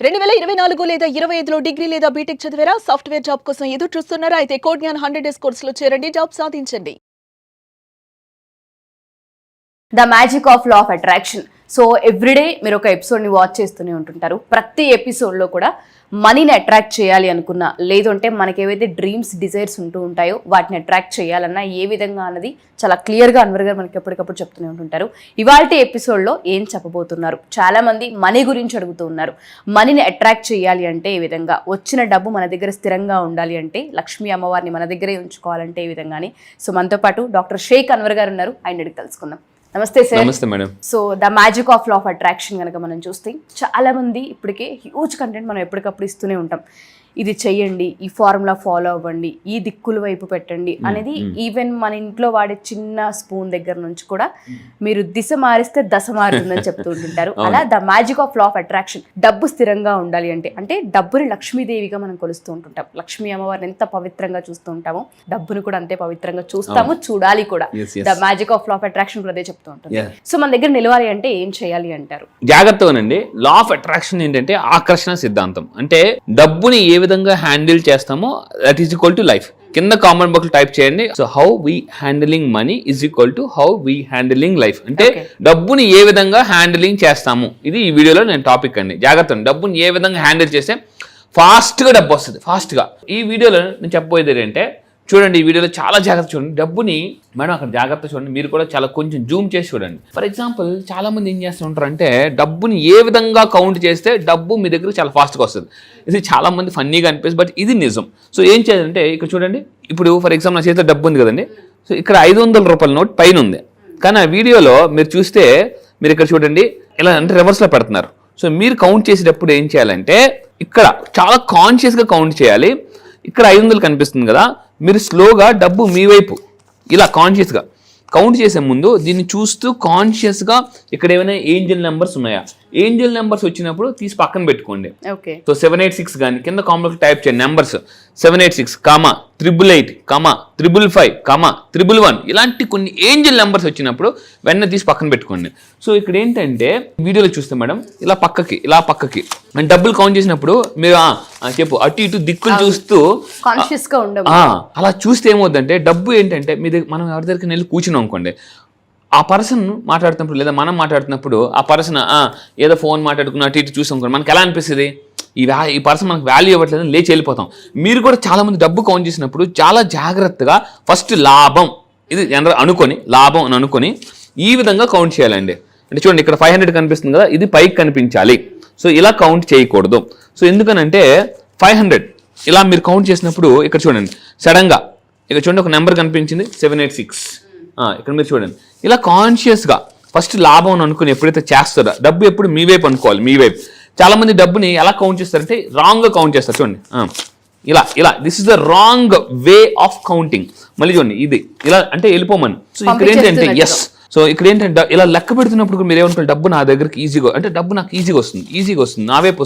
2024 లేదా 25లో డిగ్రీ లేదా బీటెక్ చదివారా? సాఫ్ట్వేర్ జాబ్ కోసం ఎదురు చూస్తున్నారా? అయితే కోడ్ జ్ఞాన్ 100 డేస్ కోర్సులో చేరండి, జాబ్ సాధించండి. The magic of law of attraction. So everyday మీరు ఒక ఎపిసోడ్ని వాచ్ చేస్తూనే ఉంటుంటారు. ప్రతి ఎపిసోడ్లో కూడా మనీని అట్రాక్ట్ చేయాలి అనుకున్నా, లేదంటే మనకి ఏవైతే డ్రీమ్స్ డిజైర్స్ ఉంటూ ఉంటాయో వాటిని అట్రాక్ట్ చేయాలన్నా ఏ విధంగా అన్నది చాలా క్లియర్గా అన్వర్ గారు మనకి ఎప్పటికప్పుడు చెప్తూనే ఉంటుంటారు. ఇవాల్టి ఎపిసోడ్లో ఏం చెప్పబోతున్నారు? చాలామంది మనీ గురించి అడుగుతూ ఉన్నారు. మనీని అట్రాక్ట్ చేయాలి అంటే ఏ విధంగా, వచ్చిన డబ్బు మన దగ్గర స్థిరంగా ఉండాలి అంటే, లక్ష్మీ అమ్మవారిని మన దగ్గరే ఉంచుకోవాలంటే ఏ విధంగాని. సో మనతో పాటు డాక్టర్ షేక్ అన్వర్ గారు ఉన్నారు, ఆయన అడిగి తెలుసుకుందాం. నమస్తే సార్. నమస్తే madam. So the magic of law of attraction కనుక మనం చూస్తే చాలా మంది ఇప్పటికే హ్యూజ్ కంటెంట్ మనం ఎప్పటికప్పుడు ఇస్తూనే ఉంటాం. ఇది చెయ్యండి, ఈ ఫార్ములా ఫాలో అవ్వండి, ఈ దిక్కుల వైపు పెట్టండి అనేది. ఈవెన్ మన ఇంట్లో వాడే చిన్న స్పూన్ దగ్గర నుంచి కూడా మీరు దిశ మారిస్తే దశ మారుతుందని చెప్తూ ఉంటుంటారు. అలా the magic of law of attraction, డబ్బు స్థిరంగా ఉండాలి అంటే డబ్బుని లక్ష్మీదేవిగా మనం కొలుస్తూ ఉంటుంటాం. లక్ష్మీ అమ్మవారిని ఎంత పవిత్రంగా చూస్తూ ఉంటామో డబ్బుని కూడా అంతే పవిత్రంగా చూస్తాము, చూడాలి కూడా. The magic of law of attraction కూడా అదే చెప్తూ ఉంటుంది. సో మన దగ్గర నిలవాలి అంటే ఏం చేయాలి అంటారు? జాగ్రత్తగానండి. లా ఆఫ్ అట్రాక్షన్ ఏంటంటే ఆకర్షణ సిద్ధాంతం. అంటే డబ్బుని ఏ విధంగా హ్యాండిల్ చేస్తామో that is equal to life. కింద కామెంట్ బాక్స్ టైప్ చేయండి. So how we handling money is equal to how we handling life. అంటే డబ్బుని ఏ విధంగా హ్యాండిలింగ్ చేస్తాము, ఇది ఈ వీడియోలో నేను టాపిక్ అండి. జాగ్రత్త, డబ్బుని ఏ విధంగా హ్యాండిల్ చేస్తే ఫాస్ట్గా డబ్బు వస్తుంది. ఫాస్ట్గా ఈ వీడియోలో నేను చెప్పబోయేది ఏంటంటే, చూడండి ఈ వీడియోలో చాలా జాగ్రత్త చూడండి. డబ్బుని మేడం అక్కడ జాగ్రత్త చూడండి, మీరు కూడా చాలా కొంచెం జూమ్ చేసి చూడండి. ఫర్ ఎగ్జాంపుల్ చాలా మంది ఏం చేస్తుంటారు అంటే, డబ్బుని ఏ విధంగా కౌంట్ చేస్తే డబ్బు మీ దగ్గర చాలా ఫాస్ట్గా వస్తుంది. ఇది చాలా మంది ఫన్నీగా అనిపిస్తుంది, బట్ ఇది నిజం. సో ఏం చేయాలంటే, ఇక్కడ చూడండి, ఇప్పుడు ఫర్ ఎగ్జాంపుల్ నా చేతిలో డబ్బు ఉంది కదండి. సో ఇక్కడ 500 రూపాయల నోట్ పైన ఉంది, కానీ ఆ వీడియోలో మీరు చూస్తే మీరు ఇక్కడ చూడండి ఇలా అంటే రివర్స్లో పెడుతున్నారు. సో మీరు కౌంట్ చేసేటప్పుడు ఏం చేయాలంటే, ఇక్కడ చాలా కాన్షియస్గా కౌంట్ చేయాలి. ఇక్కడ 500 కనిపిస్తుంది కదా, మీరు స్లోగా డబ్బు మీ వైపు ఇలా కాన్షియస్గా కౌంట్ చేసే ముందు దీన్ని చూస్తూ కాన్షియస్గా ఇక్కడ ఏమైనా ఏంజల్ నెంబర్స్ ఉన్నాయా, ఏంజల్ నెంబర్స్ వచ్చినప్పుడు తీసి పక్కన పెట్టుకోండి. సో 786 కానీ కింద కాంప్లెక్స్ టైప్ చేయండి నెంబర్స్. 786, 888, 555, 111 ఇలాంటి కొన్ని ఏంజల్ నెంబర్స్ వచ్చినప్పుడు వెన్న తీసి పక్కన పెట్టుకోండి. సో ఇక్కడ ఏంటంటే వీడియోలో చూస్తే మేడం ఇలా పక్కకి డబ్బులు కౌంట్ చేసినప్పుడు మీరు చెప్పు అటు ఇటు దిక్కులు చూస్తూ అలా చూస్తే ఏమవుతుందంటే, డబ్బు ఏంటంటే మనం ఎవరి దగ్గరికి వెళ్ళి కూర్చున్నాం అనుకోండి, ఆ పర్సన్ మాట్లాడుతున్నప్పుడు లేదా మనం మాట్లాడుతున్నప్పుడు ఆ పర్సన్ ఏదో ఫోన్ మాట్లాడుకున్న అటు ఇటు చూసాం అనుకోండి, మనకి ఎలా అనిపిస్తుంది, ఈ పర్సన్ మనకు వాల్యూ ఇవ్వట్లేదు, లేచి వెళ్ళిపోతాం. మీరు కూడా చాలా మంది డబ్బు కౌంట్ చేసినప్పుడు చాలా జాగ్రత్తగా ఫస్ట్ లాభం ఇది అనుకొని, లాభం అని అనుకొని ఈ విధంగా కౌంట్ చేయాలండి. అంటే చూడండి ఇక్కడ 500 కనిపిస్తుంది కదా, ఇది పైకి కనిపించాలి. సో ఇలా కౌంట్ చేయకూడదు. సో ఎందుకనంటే 500 ఇలా మీరు కౌంట్ చేసినప్పుడు ఇక్కడ చూడండి సడన్గా ఇక్కడ చూడండి ఒక నెంబర్ కనిపించింది 786. ఇక్కడ మీరు చూడండి ఇలా కాన్షియస్గా ఫస్ట్ లాభం అనుకుని ఎప్పుడైతే చేస్తారో, డబ్బు ఎప్పుడు మీ వైపు అనుకోవాలి, మీ వైపు. చాలా మంది డబ్బుని ఎలా కౌంట్ చేస్తారంటే రాంగ్గా కౌంట్ చేస్తారు. చూడండి ఇలా this is the wrong way of counting. మళ్ళీ చూడండి ఇది ఇలా అంటే వెళ్ళిపోమని. సో ఇక్కడ ఏంటంటే సో ఇక్కడ ఏంటంటే ఇలా లెక్క పెడుతున్నప్పుడు మీరు ఏమనుకోండి, డబ్బు నా దగ్గరికి ఈజీగా, అంటే డబ్బు నాకు ఈజీగా వస్తుంది, నా వైపు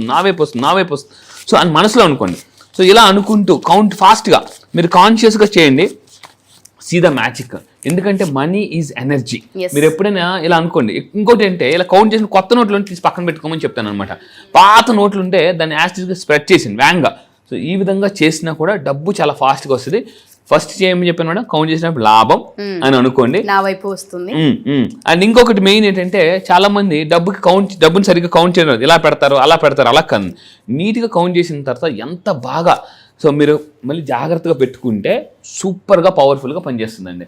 వస్తుంది. సో అని మనసులో అనుకోండి. సో ఇలా అనుకుంటూ కౌంట్ ఫాస్ట్గా మీరు కాన్షియస్గా చేయండి. See the magic. ఎందుకంటే మనీ ఈజ్ ఎనర్జీ. మీరు ఎప్పుడైనా ఇలా అనుకోండి. ఇంకోటి అంటే ఇలా కౌంట్ చేసిన కొత్త నోట్లు తీసి పక్కన పెట్టుకోమని చెప్తాను అనమాట. పాత నోట్లు ఉంటే దాన్ని యాస్టిస్గా స్ప్రెడ్ చేసింది వేగంగా. సో ఈ విధంగా చేసినా కూడా డబ్బు చాలా ఫాస్ట్గా వస్తుంది. ఫస్ట్ చేయమని చెప్పాను మేడం, కౌంట్ చేసినప్పుడు లాభం అని అనుకోండి, నా వైపు వస్తుంది. అండ్ ఇంకొకటి మెయిన్ ఏంటంటే, చాలా మంది డబ్బుని సరిగ్గా కౌంట్ చేయడం, ఇలా పెడతారు అలా పెడతారు, అలా కాదు. నీట్గా కౌంట్ చేసిన తర్వాత ఎంత బాగా, సో మీరు మళ్ళీ జాగ్రత్తగా పెట్టుకుంటే సూపర్గా పవర్ఫుల్గా పనిచేస్తుందండి.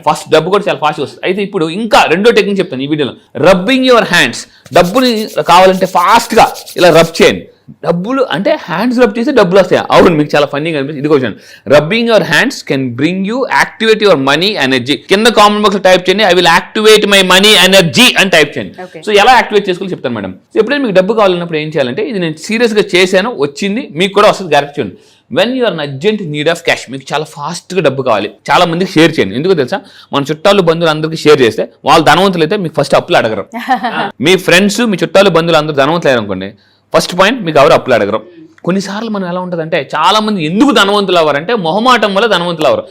ఫస్ట్ డబ్బు కూడా చాలా ఫాస్ట్గా వస్తుంది. అయితే ఇప్పుడు ఇంకా రెండో టెక్నిక్ చెప్తాను ఈ వీడియోలో, రబ్బింగ్ యువర్ హ్యాండ్స్. డబ్బుని కావాలంటే ఫాస్ట్గా ఇలా రబ్ చేయండి. డబ్బులు అంటే హ్యాండ్స్ రబ్ చేస్తే డబ్బులు వస్తాయి. అవును, మీకు చాలా ఫన్నీగా అనిపిస్తుంది. ఇది question. Rubbing your hands can bring you activate your money energy. కింద కామెంట్ బాక్స్ టైప్ చేయండి, I will activate my money energy అని టైప్ చేయండి. సో ఎలా యాక్టివేట్ చేసుకోవాలి చెప్తాను మేడం. ఎప్పుడైనా మీకు డబ్బు కావాలన్నప్పుడు ఏం చేయాలంటే, ఇది నేను సీరియస్గా చేశాను, వచ్చింది, మీకు కూడా వస్తుంది, గ్యారెంటీ చూడండి. When you're an urgent need of cash, మీకు చాలా ఫాస్ట్గా డబ్బు కావాలి, చాలా మందికి షేర్ చేయండి. ఎందుకు తెలుసా, మన చుట్టాలు బంధువులు అందరికీ షేర్ చేస్తే వాళ్ళు ధనవంతులు అయితే మీకు ఫస్ట్ అప్పులు అడగరు. మీ ఫ్రెండ్స్ మీ చుట్టాలు బంధువులు అందరూ ధనవంతులు అయ్యారు అనుకోండి, ఫస్ట్ పాయింట్ మీకు ఎవరు అప్పులు అడగరు. కొన్నిసార్లు మనం ఎలా ఉంటుందంటే, చాలా మంది ఎందుకు ధనవంతులు అవ్వరంటే మొహమాటం వల్ల ధనవంతులు అవ్వరు.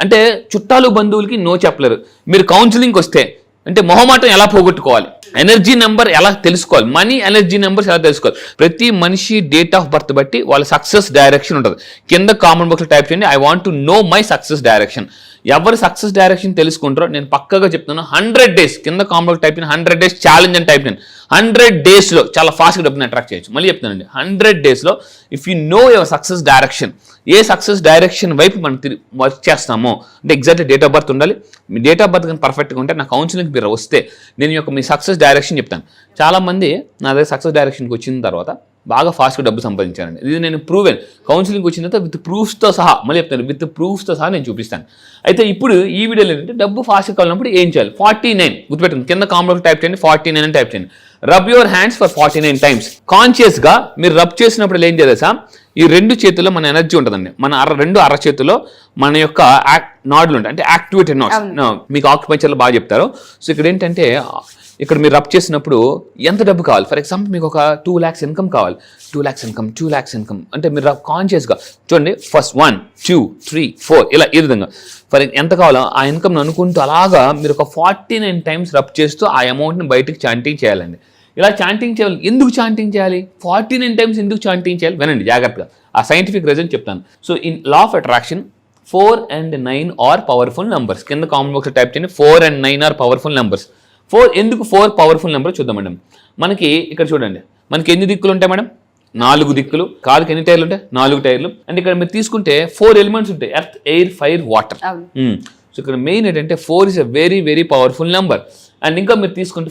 అంటే చుట్టాలు బంధువులకి నో చెప్పలేరు. మీరు కౌన్సిలింగ్కి వస్తే అంటే మొహమాటం ఎలా పోగొట్టుకోవాలి, ఎనర్జీ నెంబర్ ఎలా తెలుసుకోవాలి, మనీ ఎనర్జీ నెంబర్స్ ఎలా తెలుసుకోవాలి. ప్రతి మనిషి డేట్ ఆఫ్ బర్త్ బట్టి వాళ్ళ సక్సెస్ డైరెక్షన్ ఉంటుంది. కింద కామెంట్ బాక్స్లో టైప్ చేయండి, I want to know my success direction. ఎవరు సక్సెస్ డైరెక్షన్ తెలుసుకుంటారో నేను పక్కగా చెప్తున్నాను. 100 days కింద కామెంట్ టైప్ చేయండి, 100 days ఛాలెంజ్ అని టైప్ చేయండి. 100 daysలో చాలా ఫాస్ట్గా డబ్బుని అట్రాక్ట్ చేయొచ్చు. మళ్ళీ చెప్తానండి, 100 daysలో if you know your success direction, ఏ సక్సెస్ డైరెక్షన్ వైపు మనం వర్క్ చేస్తామో, అంటే ఎగ్జాక్ట్లీ డేట్ ఆఫ్ బర్త్ ఉండాలి. మీ డేట్ ఆఫ్ బర్త్ కానీ పర్ఫెక్ట్గా ఉంటే నా కౌన్సిలింగ్కి మీరు వస్తే నేను మీ సక్సెస్ డైరెక్షన్ చెప్తాను. చాలామంది నా దగ్గర సక్సెస్ డైరెక్షన్కి వచ్చిన తర్వాత బాగా ఫాస్ట్గా డబ్బు సంపాదించానండి. ఇది నేను ప్రూవెన్. కౌన్సిలింగ్ వచ్చిన తర్వాత విత్ ప్రూఫ్స్తో సహా, మళ్ళీ చెప్తాను, విత్ ప్రూఫ్స్తో సహా నేను చూపిస్తాను. అయితే ఇప్పుడు ఈ వీడియోలో ఏంటంటే డబ్బు ఫాస్ట్గా కావాలన్నప్పుడు ఏం చేయాలి? 49 గుర్తుపెట్టండి, కింద కామెంట్ టైప్ చేయండి, 49 అని టైప్ చేయండి. Rub your hands for 49 times. కాన్షియస్గా మీరు రబ్ చేసినప్పుడు ఏం చేయాలి సార్? ఈ 2 చేతుల్లో మన ఎనర్జీ ఉంటుందండి. మన 2 అర చేతుల్లో మన యొక్క నాడులు ఉంటాయి, అంటే యాక్టివేటెడ్ నాడ్స్. మీకు ఆక్యుపంచర్లో బాగా చెప్తారు. సో ఇక్కడ ఏంటంటే ఇక్కడ మీరు రబ్ చేసినప్పుడు ఎంత డబ్బు కావాలి? ఫర్ ఎగ్జాంపుల్ మీకు ఒక 2 lakhs ఇన్కమ్ కావాలి. 2 lakhs ఇన్కమ్ అంటే మీరు కాన్షియస్గా చూడండి, ఫస్ట్ 1 2 3 4 ఇలా ఈ విధంగా ఎంత కావాలో ఆ ఇన్కమ్ని అనుకుంటూ అలాగా మీరు ఒక 49 times రబ్ చేస్తూ ఆ అమౌంట్ని బయటకు చాంటింగ్ చేయాలండి. ఇలా చాంటింగ్ చేయాలి. ఎందుకు చాంటింగ్ చేయాలి? 49 times ఎందుకు చాంటింగ్ చేయాలి? వినండి జాగ్రత్తగా, ఆ సైంటిఫిక్ రీజన్ చెప్తాను. So in law of attraction 4 and 9 are powerful numbers. కింద కామెంట్ బాక్స్లో టైప్ చేయండి, 4 and 9 ఆర్ పవర్ఫుల్ నెంబర్స్. 4 ఎందుకు 4 పవర్ఫుల్ నెంబర్ చూద్దాం మేడం. మనకి ఇక్కడ చూడండి, మనకి ఎన్ని దిక్కులు ఉంటాయి మేడం? 4 దిక్కులు. కారుకి ఎన్ని టైర్లు ఉంటాయి? 4 టైర్లు. అంటే ఇక్కడ మీరు తీసుకుంటే 4 ఎలిమెంట్స్ ఉంటాయి, earth, air, fire, water. So ఇక్కడ మెయిన్ ఏంటంటే 4 is a very very powerful number. And ఇంకా మీరు తీసుకుంటే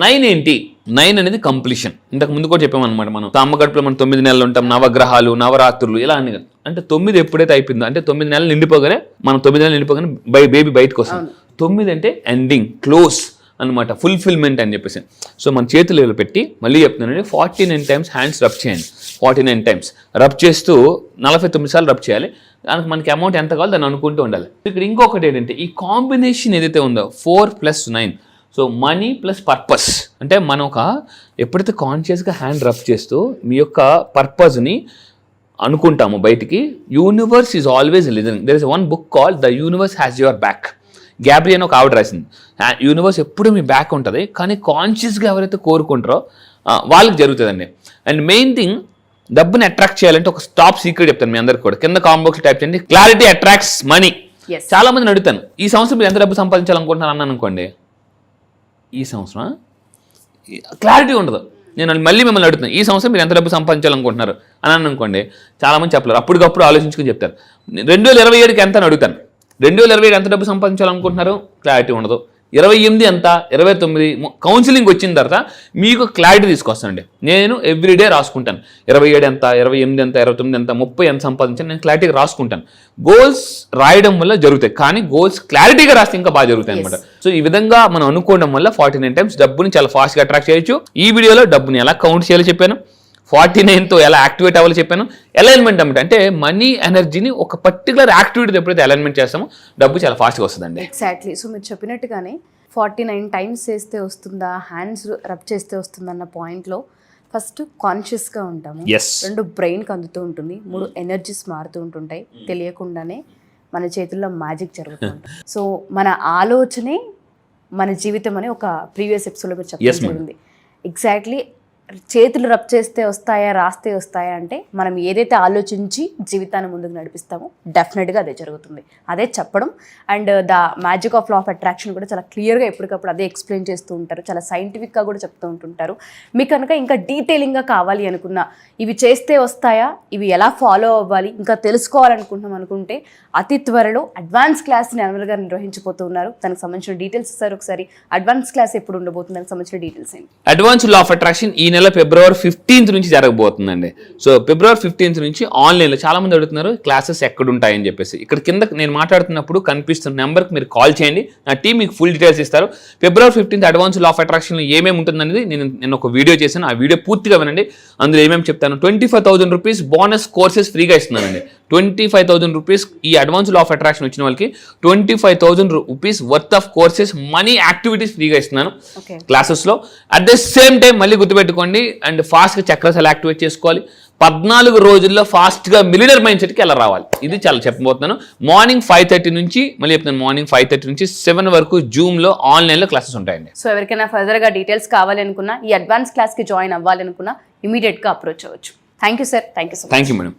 9 ఏంటి? 9 అనేది కంప్లీషన్. ఇంతకు ముందు కూడా చెప్పామన్నమాట, మనం అమ్మ గడుపులో మనం 9 నెలలు ఉంటాం, నవగ్రహాలు, నవరాత్రులు ఇలా అన్ని. అంటే 9 ఎప్పుడైతే అయిపోయిందో, అంటే 9 నెలలు నిండిపోగానే, మనం 9 నెలలు నిండిపోగానే బేబీ బయటకు వస్తాం. 9 అంటే ఎండింగ్, క్లోజ్ అనమాట, ఫుల్ఫిల్మెంట్ అని చెప్పేసి. సో మన చేతులు పెట్టి మళ్ళీ చెప్తున్నానండి, 49 times హ్యాండ్స్ రబ్ చేయండి. 49 times రబ్ చేస్తూ 49 సార్లు రబ్ చేయాలి. దానికి మనకి అమౌంట్ ఎంత కావాలో దాన్ని అనుకుంటూ ఉండాలి. ఇక్కడ ఇంకొకటి ఏంటంటే ఈ కాంబినేషన్ ఏదైతే ఉందో 4 + 9, సో మనీ ప్లస్ పర్పస్. అంటే మనం ఎప్పుడైతే కాన్షియస్గా హ్యాండ్ రబ్ చేస్తూ మీ యొక్క పర్పస్ని అనుకుంటామో బయటికి, universe is always listening. There is one book called the universe has your back. గ్యాబ్రీ అని ఒక ఆవిడ రాసింది. యూనివర్స్ ఎప్పుడు మీ బ్యాక్ ఉంటుంది, కానీ కాన్షియస్గా ఎవరైతే కోరుకుంటారో వాళ్ళకి జరుగుతుందండి. అండ్ మెయిన్ థింగ్, డబ్బుని అట్రాక్ట్ చేయాలంటే ఒక టాప్ సీక్రెట్ చెప్తాను మీ అందరికి కూడా. కింద కామెంట్ బాక్స్ టైప్ చేయండి, క్లారిటీ అట్రాక్ట్స్ మనీ. చాలా మందిని అడుగుతాను, ఈ సంవత్సరం మీరు ఎంత డబ్బు సంపాదించాలనుకుంటున్నారు అన్నాను అనుకోండి, ఈ సంవత్సరం క్లారిటీ ఉండదు. నేను మళ్ళీ మిమ్మల్ని అడుగుతున్నాను, ఈ సంవత్సరం మీరు ఎంత డబ్బు సంపాదించాలనుకుంటున్నారు అని అనుకోండి, చాలామంది చెప్పలేరు. అప్పటికప్పుడు ఆలోచించుకుని చెప్తారు. 2027కి ఎంత అని అడుగుతాను, 2027 ఎంత డబ్బు సంపాదించాలనుకుంటున్నారు? క్లారిటీ ఉండదు. 28 ఎంత, 29 కౌన్సిలింగ్ వచ్చిన తర్వాత మీకు క్లారిటీ తీసుకొస్తానండి. నేను ఎవ్రీడే రాసుకుంటాను, 27 ఎంత, 28 ఎంత, 29 ఎంత, 30 ఎంత సంపాదించాను, నేను క్లారిటీగా రాసుకుంటాను. గోల్స్ రాయడం వల్ల జరుగుతాయి, కానీ గోల్స్ క్లారిటీగా రాస్తే ఇంకా బాగా జరుగుతాయి అనమాట. సో ఈ విధంగా మనం అనుకోవడం వల్ల 49 times డబ్బుని చాలా ఫాస్ట్గా అట్రాక్ట్ చేయొచ్చు. ఈ వీడియోలో డబ్బుని ఎలా కౌంట్ చేయాలో చెప్పాను, 49తో ఎలా యాక్టివేట్ అవ్వాలో చెప్పాను. అలైన్మెంట్ అంటే మనీ ఎనర్జీని ఒక పర్టికులర్ యాక్టివిటీ ఎప్పుడైతే అలైన్మెంట్ చేస్తామో డబ్బు చాలా ఫాస్ట్గా వస్తుందండి. ఎగ్జాక్ట్లీ. సో మీరు చెప్పినట్టుగానే 49 times చేస్తే వస్తుందా, హ్యాండ్స్ రబ్ చేస్తే వస్తుందా అన్న పాయింట్లో ఫస్ట్ కాన్షియస్గా ఉంటాము, 2 బ్రెయిన్కి అందుతూ ఉంటుంది, 3 ఎనర్జీస్ మారుతూ ఉంటుంటాయి, తెలియకుండానే మన చేతుల్లో మ్యాజిక్ జరుగుతుంది. సో మన ఆలోచనే మన జీవితం అని ఒక ప్రీవియస్ ఎపిసోడ్లో మీరు చెప్పడం జరిగింది. ఎగ్జాక్ట్లీ. చేతులు రబ్ చేస్తే వస్తాయా, రాస్తే వస్తాయా అంటే మనం ఏదైతే ఆలోచించి జీవితాన్ని ముందుకు నడిపిస్తామో డెఫినెట్గా అదే జరుగుతుంది. అదే చెప్పడం. And the magic of law of attraction కూడా చాలా క్లియర్గా ఎప్పటికప్పుడు అదే ఎక్స్ప్లెయిన్ చేస్తూ ఉంటారు, చాలా సైంటిఫిక్గా కూడా చెప్తూ ఉంటుంటారు. మీకు కనుక ఇంకా డీటెయిలింగ్గా కావాలి అనుకున్నా, ఇవి చేస్తే వస్తాయా, ఇవి ఎలా ఫాలో అవ్వాలి, ఇంకా తెలుసుకోవాలనుకుంటున్నాం అనుకుంటే అతి త్వరలో అడ్వాన్స్ క్లాస్ని అనిమల్గా నిర్వహించబోతూ ఉన్నారు. దానికి సంబంధించిన డీటెయిల్స్ ఇస్తారు. ఒకసారి అడ్వాన్స్ క్లాస్ ఎప్పుడు ఉండబోతుంది, దానికి సంబంధించిన డీటెయిల్స్ ఏంటి? అడ్వాన్స్ లా ఆఫ్ అట్రాక్షన్ ఈ నెల February 15th నుంచి జరగబోతుందండి. సో February 15th నుంచి ఆన్లైన్లో చాలా మంది అడుగుతున్నారు క్లాసెస్ ఎక్కడ ఉంటాయని చెప్పేసి. ఇక్కడ కింద నేను మాట్లాడుతున్నప్పుడు కనిపిస్తున్న నెంబర్కి మీరు కాల్ చేయండి, నా టీం మీకు ఫుల్ డీటెయిల్స్ ఇస్తారు. February 15th advance law of అట్రాక్షన్లో ఏమేమి ఉంటుందనేది నేను ఒక వీడియో చేశాను, ఆ వీడియో పూర్తిగా వినండి. అందులో ఏమేమి చెప్తాను. 25,000 రూపీస్ బోనస్ కోర్సెస్ ఫ్రీగా ఇస్తున్నానండి. 25,000 రూపీస్ ఈ అడ్వాన్స్ లా ఆఫ్ అట్రాక్షన్ వచ్చిన వాళ్ళకి 25,000 rupees worth of courses money activities ఫ్రీగా ఇస్తున్నాను క్లాసెస్లో. అట్ ద సేమ్ టైం మళ్ళీ గుర్తుపెట్టుకోండి, అండ్ ఫాస్ట్గా చక్రాస్ ఎలా యాక్టివేట్ చేసుకోవాలి, 14 రోజుల్లో ఫాస్ట్ గా మిలియనర్ మైండ్ సెట్ కి ఎలా రావాలి, ఇది చాలా చెప్పబోతున్నాను. మార్నింగ్ 5:30 నుంచి, మళ్ళీ చెప్తాను, మార్నింగ్ 5:30 నుంచి 7 వరకు జూమ్ లో ఆన్లైన్ లో క్లాసెస్ ఉంటాయండి. సో ఎవరికైనా ఫర్దర్ గా డీటెయిల్స్ కావాలి అనుకున్నా, ఈ అడ్వాన్స్ క్లాస్ కి జాయిన్ అవ్వాలి అనుకున్నా, ఇమీడియట్ గా అప్రోచ్ అవ్వచ్చు. Thank you sir, thank you so much. Thank you madam.